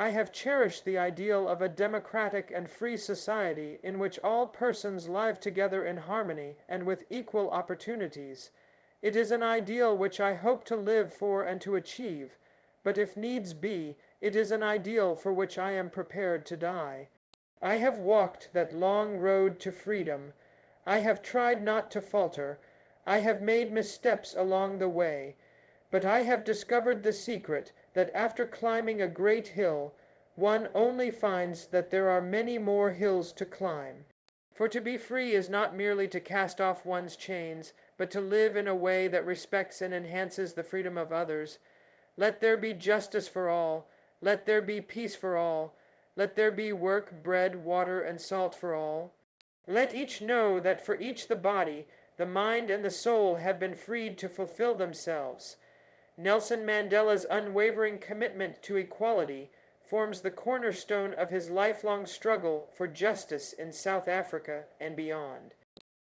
I have cherished the ideal of a democratic and free society in which all persons live together in harmony and with equal opportunities. It is an ideal which I hope to live for and to achieve, but if needs be, it is an ideal for which I am prepared to die. I have walked that long road to freedom. I have tried not to falter. I have made missteps along the way, but I have discovered the secret that after climbing a great hill, one only finds that there are many more hills to climb. For to be free is not merely to cast off one's chains, but to live in a way that respects and enhances the freedom of others. Let there be justice for all. Let there be peace for all. Let there be work, bread, water, and salt for all. Let each know that for each the body, the mind, and the soul have been freed to fulfill themselves. Nelson Mandela's unwavering commitment to equality forms the cornerstone of his lifelong struggle for justice in South Africa and beyond.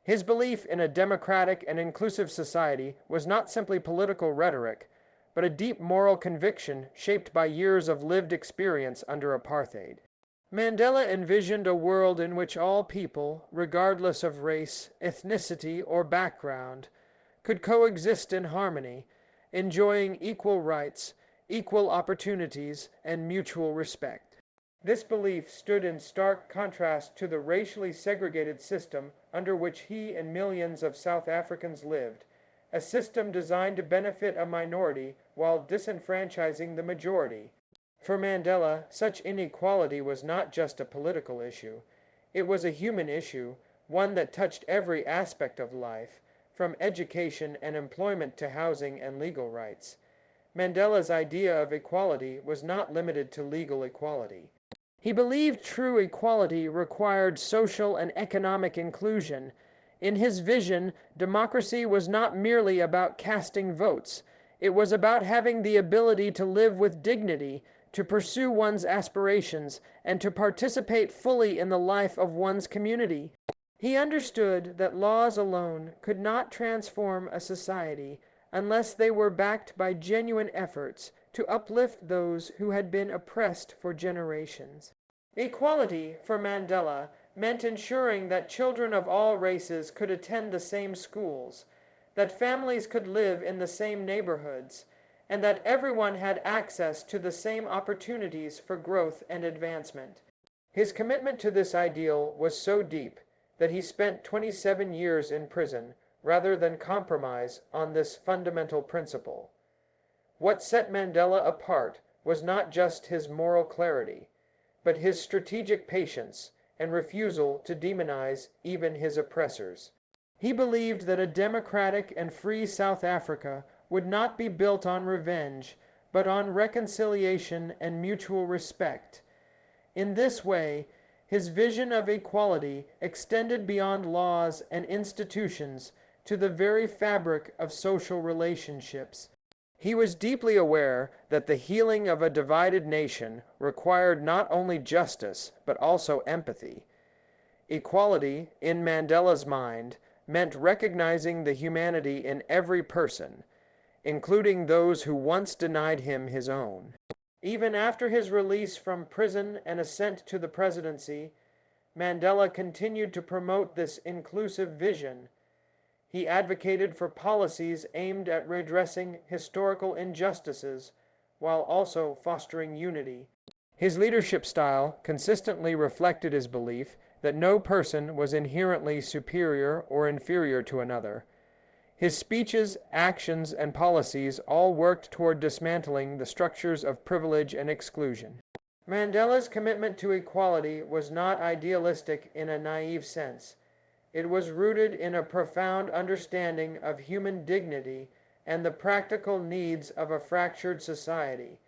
His belief in a democratic and inclusive society was not simply political rhetoric, but a deep moral conviction shaped by years of lived experience under apartheid. Mandela envisioned a world in which all people, regardless of race, ethnicity, or background, could coexist in harmony, enjoying equal rights, equal opportunities, and mutual respect. This belief stood in stark contrast to the racially segregated system under which he and millions of South Africans lived, a system designed to benefit a minority while disenfranchising the majority. For Mandela, such inequality was not just a political issue. It was a human issue, one that touched every aspect of life, from education and employment to housing and legal rights. Mandela's idea of equality was not limited to legal equality. He believed true equality required social and economic inclusion. In his vision, democracy was not merely about casting votes. It was about having the ability to live with dignity, to pursue one's aspirations, and to participate fully in the life of one's community. He understood that laws alone could not transform a society unless they were backed by genuine efforts to uplift those who had been oppressed for generations. Equality, for Mandela, meant ensuring that children of all races could attend the same schools, that families could live in the same neighborhoods, and that everyone had access to the same opportunities for growth and advancement. His commitment to this ideal was so deep that he spent 27 years in prison rather than compromise on this fundamental principle. What set Mandela apart was not just his moral clarity, but his strategic patience and refusal to demonize even his oppressors. He believed that a democratic and free South Africa would not be built on revenge, but on reconciliation and mutual respect. In this way, his vision of equality extended beyond laws and institutions to the very fabric of social relationships. He was deeply aware that the healing of a divided nation required not only justice, but also empathy. Equality, in Mandela's mind, meant recognizing the humanity in every person, including those who once denied him his own. Even after his release from prison and ascent to the presidency, Mandela continued to promote this inclusive vision. He advocated for policies aimed at redressing historical injustices while also fostering unity. His leadership style consistently reflected his belief that no person was inherently superior or inferior to another. His speeches, actions, and policies all worked toward dismantling the structures of privilege and exclusion. Mandela's commitment to equality was not idealistic in a naive sense. It was rooted in a profound understanding of human dignity and the practical needs of a fractured society.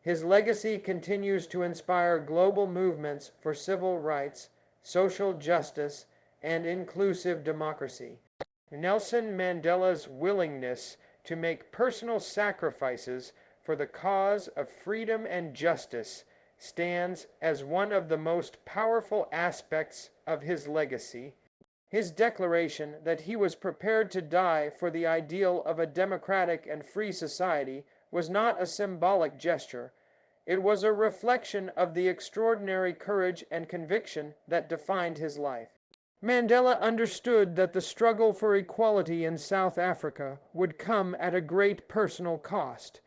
His legacy continues to inspire global movements for civil rights, social justice, and inclusive democracy. Nelson Mandela's willingness to make personal sacrifices for the cause of freedom and justice stands as one of the most powerful aspects of his legacy. His declaration that he was prepared to die for the ideal of a democratic and free society was not a symbolic gesture. It was a reflection of the extraordinary courage and conviction that defined his life. Mandela understood that the struggle for equality in South Africa would come at a great personal cost.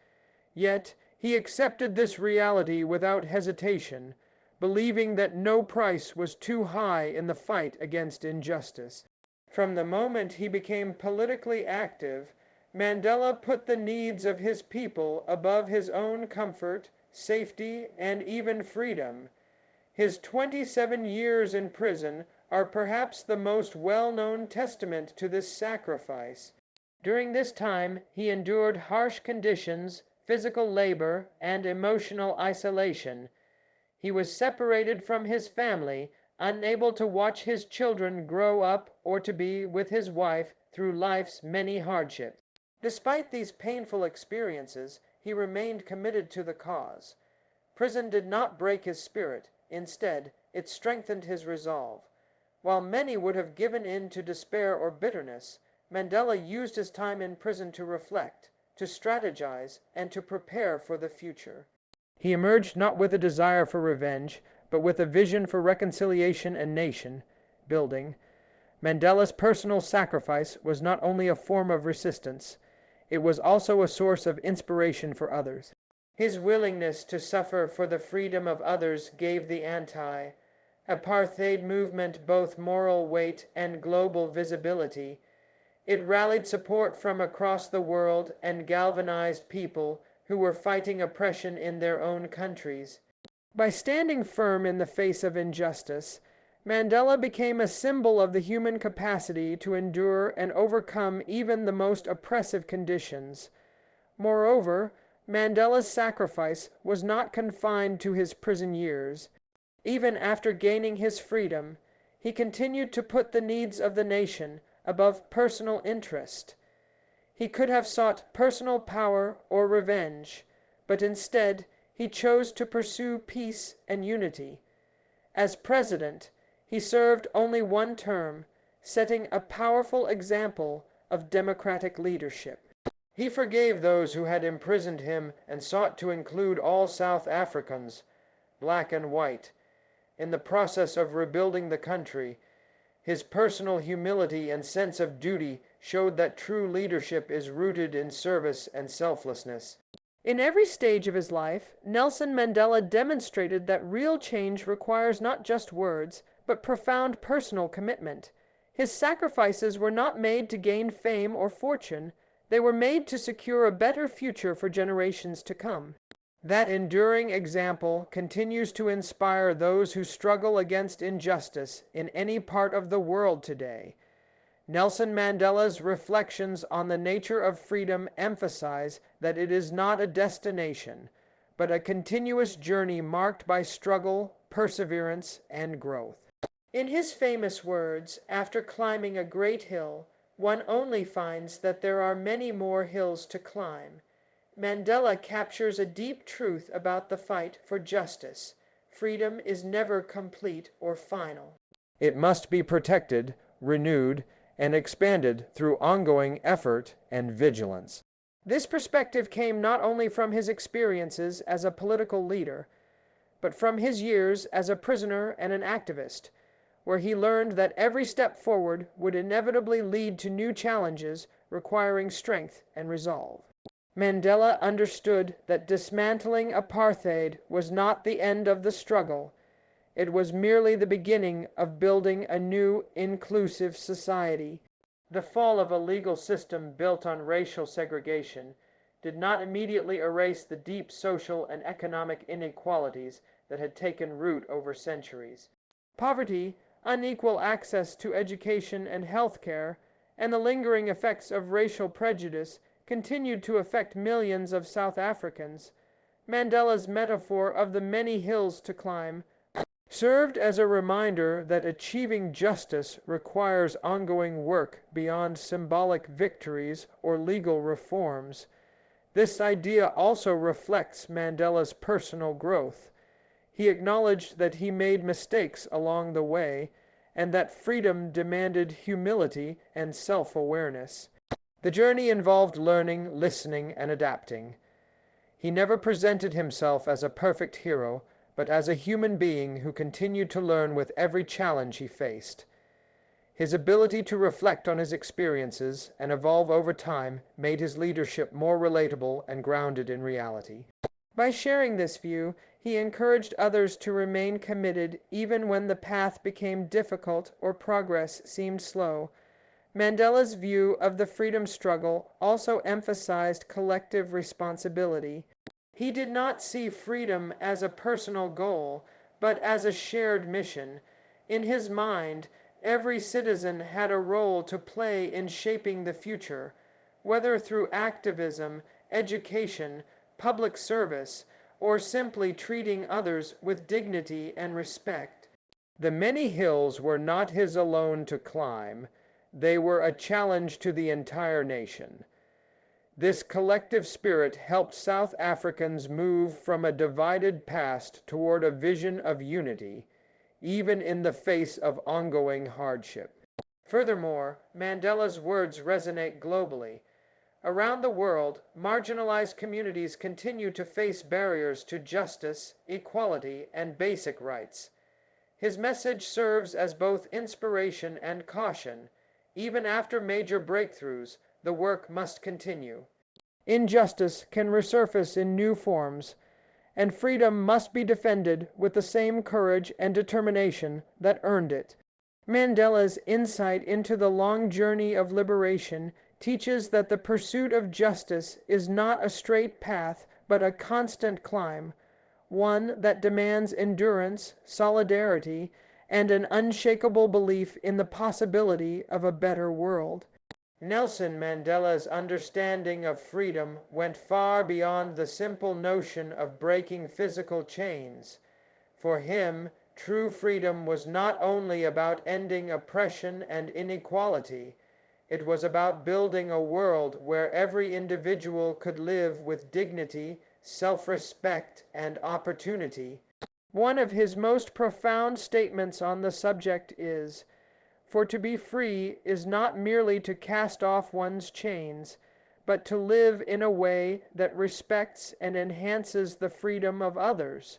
Yet he accepted this reality without hesitation, believing that no price was too high in the fight against injustice. From the moment he became politically active, Mandela put the needs of his people above his own comfort, safety, and even freedom. His 27 years in prison are perhaps the most well-known testament to this sacrifice. During this time, he endured harsh conditions, physical labor, and emotional isolation. He was separated from his family, unable to watch his children grow up or to be with his wife through life's many hardships. Despite these painful experiences, he remained committed to the cause. Prison did not break his spirit. Instead, it strengthened his resolve. While many would have given in to despair or bitterness, Mandela used his time in prison to reflect, to strategize, and to prepare for the future. He emerged not with a desire for revenge, but with a vision for reconciliation and nation building. Mandela's personal sacrifice was not only a form of resistance, it was also a source of inspiration for others. His willingness to suffer for the freedom of others gave the anti-apartheid movement both moral weight and global visibility. It rallied support from across the world and galvanized people who were fighting oppression in their own countries. By standing firm in the face of injustice, Mandela became a symbol of the human capacity to endure and overcome even the most oppressive conditions. Moreover, Mandela's sacrifice was not confined to his prison years. Even after gaining his freedom, he continued to put the needs of the nation above personal interest. He could have sought personal power or revenge, but instead he chose to pursue peace and unity. As president, he served only one term, setting a powerful example of democratic leadership. He forgave those who had imprisoned him and sought to include all South Africans, black and white, in the process of rebuilding the country. His personal humility and sense of duty showed that true leadership is rooted in service and selflessness. In every stage of his life, Nelson Mandela demonstrated that real change requires not just words, but profound personal commitment. His sacrifices were not made to gain fame or fortune. They were made to secure a better future for generations to come. That enduring example continues to inspire those who struggle against injustice in any part of the world today. Nelson Mandela's reflections on the nature of freedom emphasize that it is not a destination, but a continuous journey marked by struggle, perseverance, and growth. In his famous words, after climbing a great hill, one only finds that there are many more hills to climb. Mandela captures a deep truth about the fight for justice. Freedom is never complete or final. It must be protected, renewed, and expanded through ongoing effort and vigilance. This perspective came not only from his experiences as a political leader, but from his years as a prisoner and an activist, where he learned that every step forward would inevitably lead to new challenges requiring strength and resolve. Mandela understood that dismantling apartheid was not the end of the struggle. It was merely the beginning of building a new, inclusive society. The fall of a legal system built on racial segregation did not immediately erase the deep social and economic inequalities that had taken root over centuries. Poverty, unequal access to education and health care, and the lingering effects of racial prejudice continued to affect millions of South Africans. Mandela's metaphor of the many hills to climb served as a reminder that achieving justice requires ongoing work beyond symbolic victories or legal reforms. This idea also reflects Mandela's personal growth. He acknowledged that he made mistakes along the way, and that freedom demanded humility and self-awareness. The journey involved learning, listening, and adapting. He never presented himself as a perfect hero, but as a human being who continued to learn with every challenge he faced. His ability to reflect on his experiences and evolve over time made his leadership more relatable and grounded in reality. By sharing this view, he encouraged others to remain committed even when the path became difficult or progress seemed slow. Mandela's view of the freedom struggle also emphasized collective responsibility. He did not see freedom as a personal goal, but as a shared mission. In his mind, every citizen had a role to play in shaping the future, whether through activism, education, public service, or simply treating others with dignity and respect. The many hills were not his alone to climb. They were a challenge to the entire nation. This collective spirit helped South Africans move from a divided past toward a vision of unity, even in the face of ongoing hardship. Furthermore, Mandela's words resonate globally. Around the world, marginalized communities continue to face barriers to justice, equality, and basic rights. His message serves as both inspiration and caution. Even after major breakthroughs, the work must continue. Injustice can resurface in new forms, and freedom must be defended with the same courage and determination that earned it. Mandela's insight into the long journey of liberation teaches that the pursuit of justice is not a straight path, but a constant climb, one that demands endurance, solidarity, and an unshakable belief in the possibility of a better world. Nelson Mandela's understanding of freedom went far beyond the simple notion of breaking physical chains. For him, true freedom was not only about ending oppression and inequality, it was about building a world where every individual could live with dignity, self-respect, and opportunity. One of his most profound statements on the subject is, "For to be free is not merely to cast off one's chains, but to live in a way that respects and enhances the freedom of others."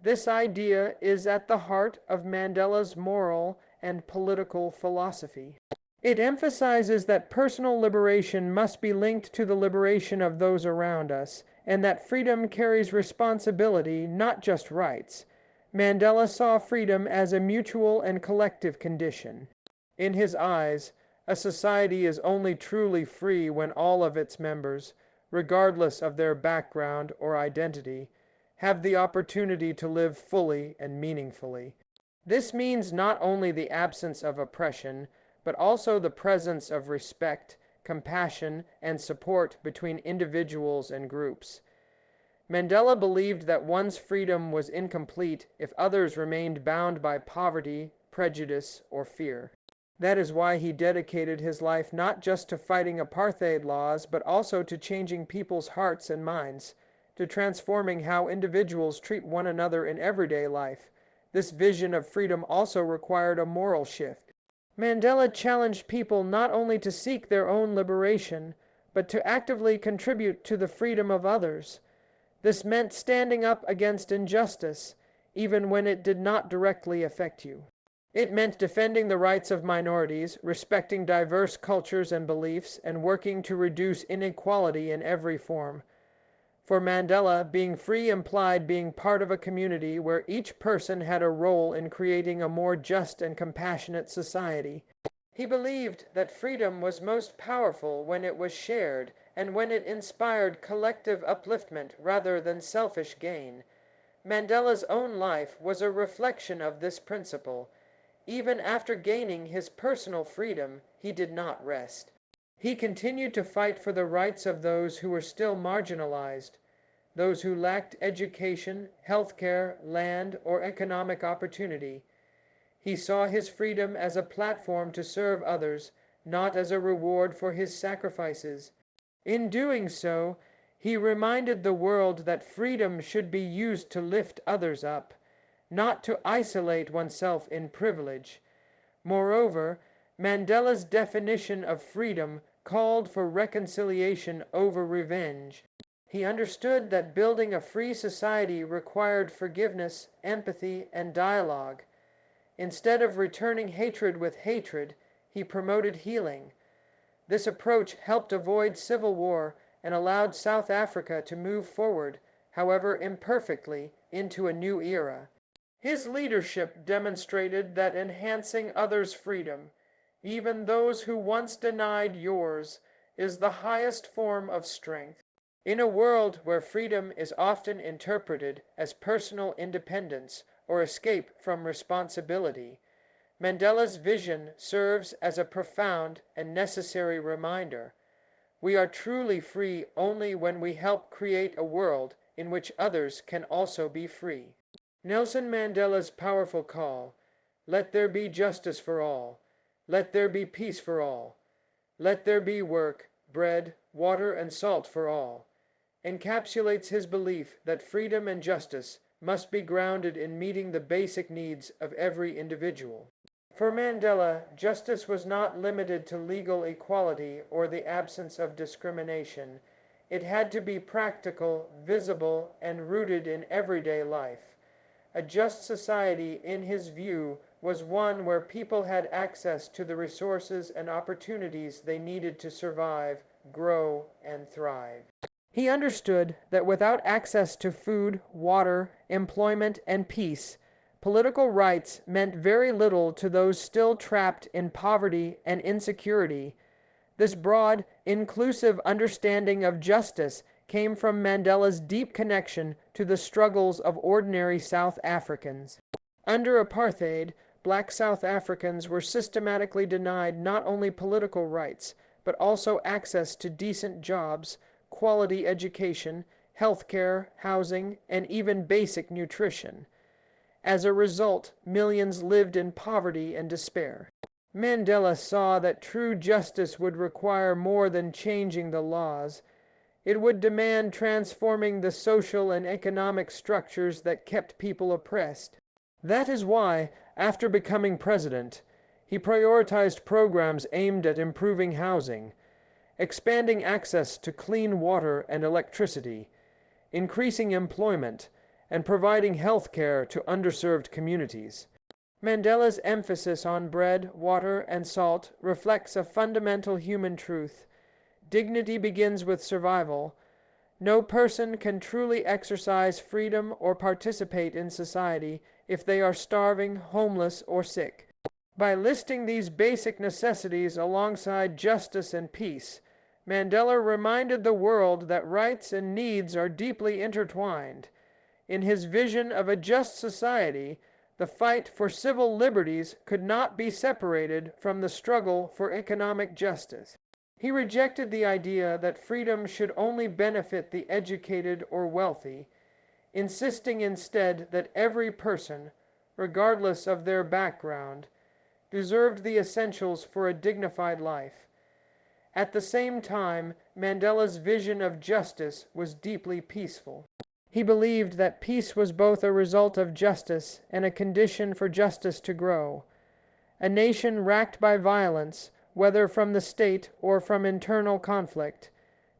This idea is at the heart of Mandela's moral and political philosophy. It emphasizes that personal liberation must be linked to the liberation of those around us, and that freedom carries responsibility, not just rights. Mandela saw freedom as a mutual and collective condition. In his eyes, a society is only truly free when all of its members, regardless of their background or identity, have the opportunity to live fully and meaningfully. This means not only the absence of oppression, but also the presence of respect, compassion, and support between individuals and groups. Mandela believed that one's freedom was incomplete if others remained bound by poverty, prejudice, or fear. That is why he dedicated his life not just to fighting apartheid laws, but also to changing people's hearts and minds, to transforming how individuals treat one another in everyday life. This vision of freedom also required a moral shift. Mandela challenged people not only to seek their own liberation, but to actively contribute to the freedom of others. This meant standing up against injustice, even when it did not directly affect you. It meant defending the rights of minorities, respecting diverse cultures and beliefs, and working to reduce inequality in every form. For Mandela, being free implied being part of a community where each person had a role in creating a more just and compassionate society. He believed that freedom was most powerful when it was shared and when it inspired collective upliftment rather than selfish gain. Mandela's own life was a reflection of this principle. Even after gaining his personal freedom, he did not rest. He continued to fight for the rights of those who were still marginalized, those who lacked education, healthcare, land, or economic opportunity. He saw his freedom as a platform to serve others, not as a reward for his sacrifices. In doing so, he reminded the world that freedom should be used to lift others up, not to isolate oneself in privilege. Moreover, Mandela's definition of freedom called for reconciliation over revenge. He understood that building a free society required forgiveness, empathy, and dialogue. Instead of returning hatred with hatred, he promoted healing. This approach helped avoid civil war and allowed South Africa to move forward, however imperfectly, into a new era. His leadership demonstrated that enhancing others' freedom, even those who once denied yours, is the highest form of strength. In a world where freedom is often interpreted as personal independence or escape from responsibility, Mandela's vision serves as a profound and necessary reminder. We are truly free only when we help create a world in which others can also be free. Nelson Mandela's powerful call, "Let there be justice for all. Let there be peace for all. Let there be work, bread, water, and salt for all," encapsulates his belief that freedom and justice must be grounded in meeting the basic needs of every individual. For Mandela, justice was not limited to legal equality or the absence of discrimination. It had to be practical, visible, and rooted in everyday life. A just society, in his view, was one where people had access to the resources and opportunities they needed to survive, grow, and thrive. He understood that without access to food, water, employment, and peace, political rights meant very little to those still trapped in poverty and insecurity. This broad, inclusive understanding of justice came from Mandela's deep connection to the struggles of ordinary South Africans. Under apartheid, black South Africans were systematically denied not only political rights, but also access to decent jobs, quality education, health care, housing, and even basic nutrition. As a result, millions lived in poverty and despair. Mandela saw that true justice would require more than changing the laws. It would demand transforming the social and economic structures that kept people oppressed. That is why, after becoming president, he prioritized programs aimed at improving housing, expanding access to clean water and electricity, increasing employment, and providing health care to underserved communities. Mandela's emphasis on bread, water, and salt reflects a fundamental human truth. Dignity begins with survival. No person can truly exercise freedom or participate in society if they are starving, homeless, or sick. By listing these basic necessities alongside justice and peace, Mandela reminded the world that rights and needs are deeply intertwined. In his vision of a just society, the fight for civil liberties could not be separated from the struggle for economic justice. He rejected the idea that freedom should only benefit the educated or wealthy, insisting instead that every person, regardless of their background, deserved the essentials for a dignified life. At the same time, Mandela's vision of justice was deeply peaceful. He believed that peace was both a result of justice and a condition for justice to grow. A nation racked by violence, whether from the state or from internal conflict,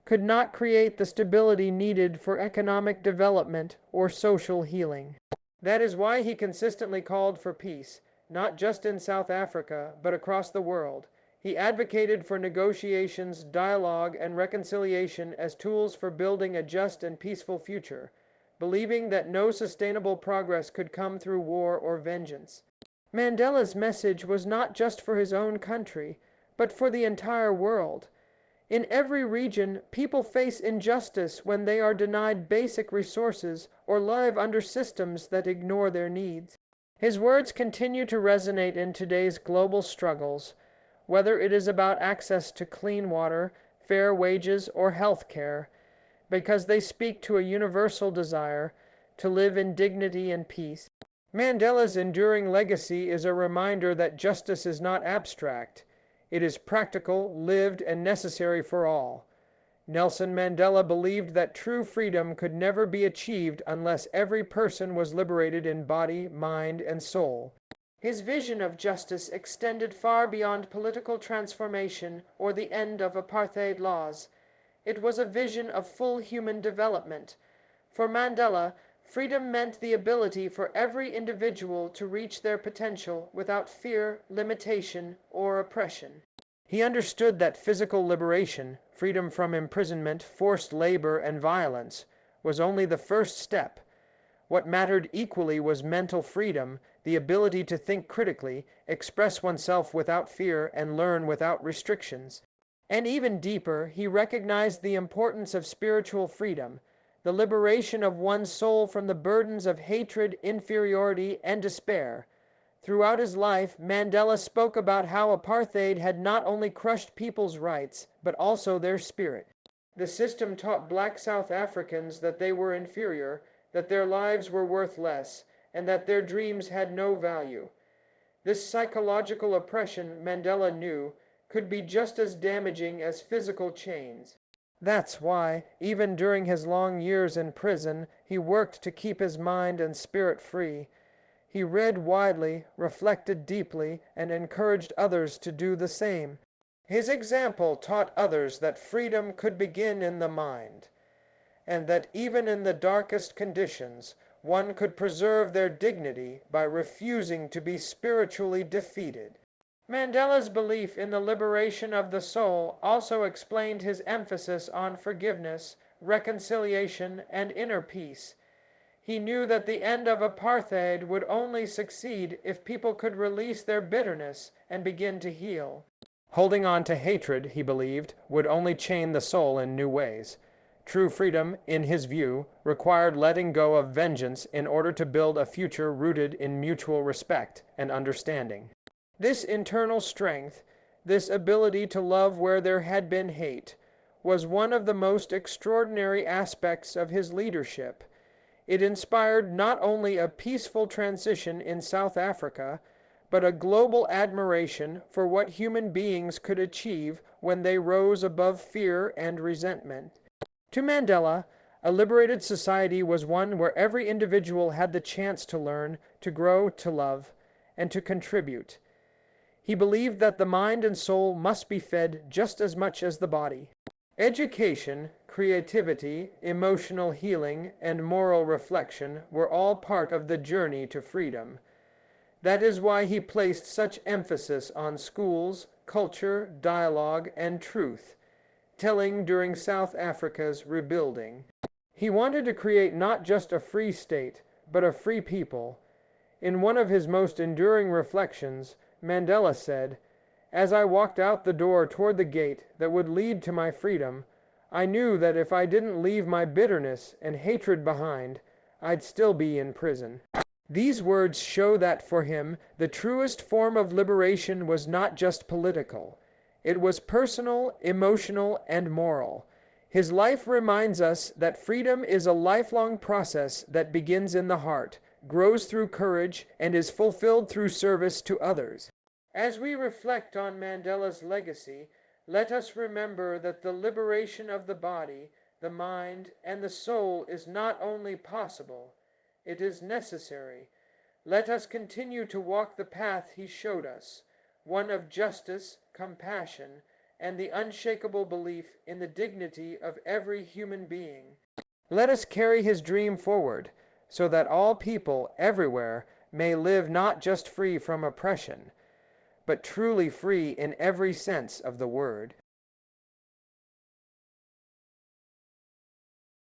could not create the stability needed for economic development or social healing. That is why he consistently called for peace, not just in South Africa, but across the world. He advocated for negotiations, dialogue, and reconciliation as tools for building a just and peaceful future, believing that no sustainable progress could come through war or vengeance. Mandela's message was not just for his own country, but for the entire world. In every region, people face injustice when they are denied basic resources or live under systems that ignore their needs. His words continue to resonate in today's global struggles, whether it is about access to clean water, fair wages, or health care, because they speak to a universal desire to live in dignity and peace. Mandela's enduring legacy is a reminder that justice is not abstract. It is practical, lived, and necessary for all. Nelson Mandela believed that true freedom could never be achieved unless every person was liberated in body, mind, and soul. His vision of justice extended far beyond political transformation or the end of apartheid laws. It was a vision of full human development. For Mandela, freedom meant the ability for every individual to reach their potential without fear, limitation, or oppression. He understood that physical liberation, freedom from imprisonment, forced labor, and violence, was only the first step. What mattered equally was mental freedom, the ability to think critically, express oneself without fear, and learn without restrictions. And even deeper, he recognized the importance of spiritual freedom, the liberation of one's soul from the burdens of hatred, inferiority, and despair. Throughout his life, Mandela spoke about how apartheid had not only crushed people's rights, but also their spirit. The system taught black South Africans that they were inferior, that their lives were worth less, and that their dreams had no value. This psychological oppression, Mandela knew, could be just as damaging as physical chains. That's why, even during his long years in prison, he worked to keep his mind and spirit free. He read widely, reflected deeply, and encouraged others to do the same. His example taught others that freedom could begin in the mind, and that even in the darkest conditions, one could preserve their dignity by refusing to be spiritually defeated. Mandela's belief in the liberation of the soul also explained his emphasis on forgiveness, reconciliation, and inner peace. He knew that the end of apartheid would only succeed if people could release their bitterness and begin to heal. Holding on to hatred, he believed, would only chain the soul in new ways. True freedom, in his view, required letting go of vengeance in order to build a future rooted in mutual respect and understanding. This internal strength, this ability to love where there had been hate, was one of the most extraordinary aspects of his leadership. It inspired not only a peaceful transition in South Africa, but a global admiration for what human beings could achieve when they rose above fear and resentment. To Mandela, a liberated society was one where every individual had the chance to learn, to grow, to love, and to contribute. He believed that the mind and soul must be fed just as much as the body. Education, creativity, emotional healing, and moral reflection were all part of the journey to freedom. That is why he placed such emphasis on schools, culture, dialogue, and truth, telling during South Africa's rebuilding. He wanted to create not just a free state, but a free people. In one of his most enduring reflections, Mandela said, "As I walked out the door toward the gate that would lead to my freedom, I knew that if I didn't leave my bitterness and hatred behind, I'd still be in prison." These words show that for him, the truest form of liberation was not just political. It was personal, emotional, and moral. His life reminds us that freedom is a lifelong process that begins in the heart, grows through courage, and is fulfilled through service to others. As we reflect on Mandela's legacy, let us remember that the liberation of the body, the mind, and the soul is not only possible, it is necessary. Let us continue to walk the path he showed us, one of justice, compassion, and the unshakable belief in the dignity of every human being. Let us carry his dream forward, so that all people everywhere may live not just free from oppression, but truly free in every sense of the word.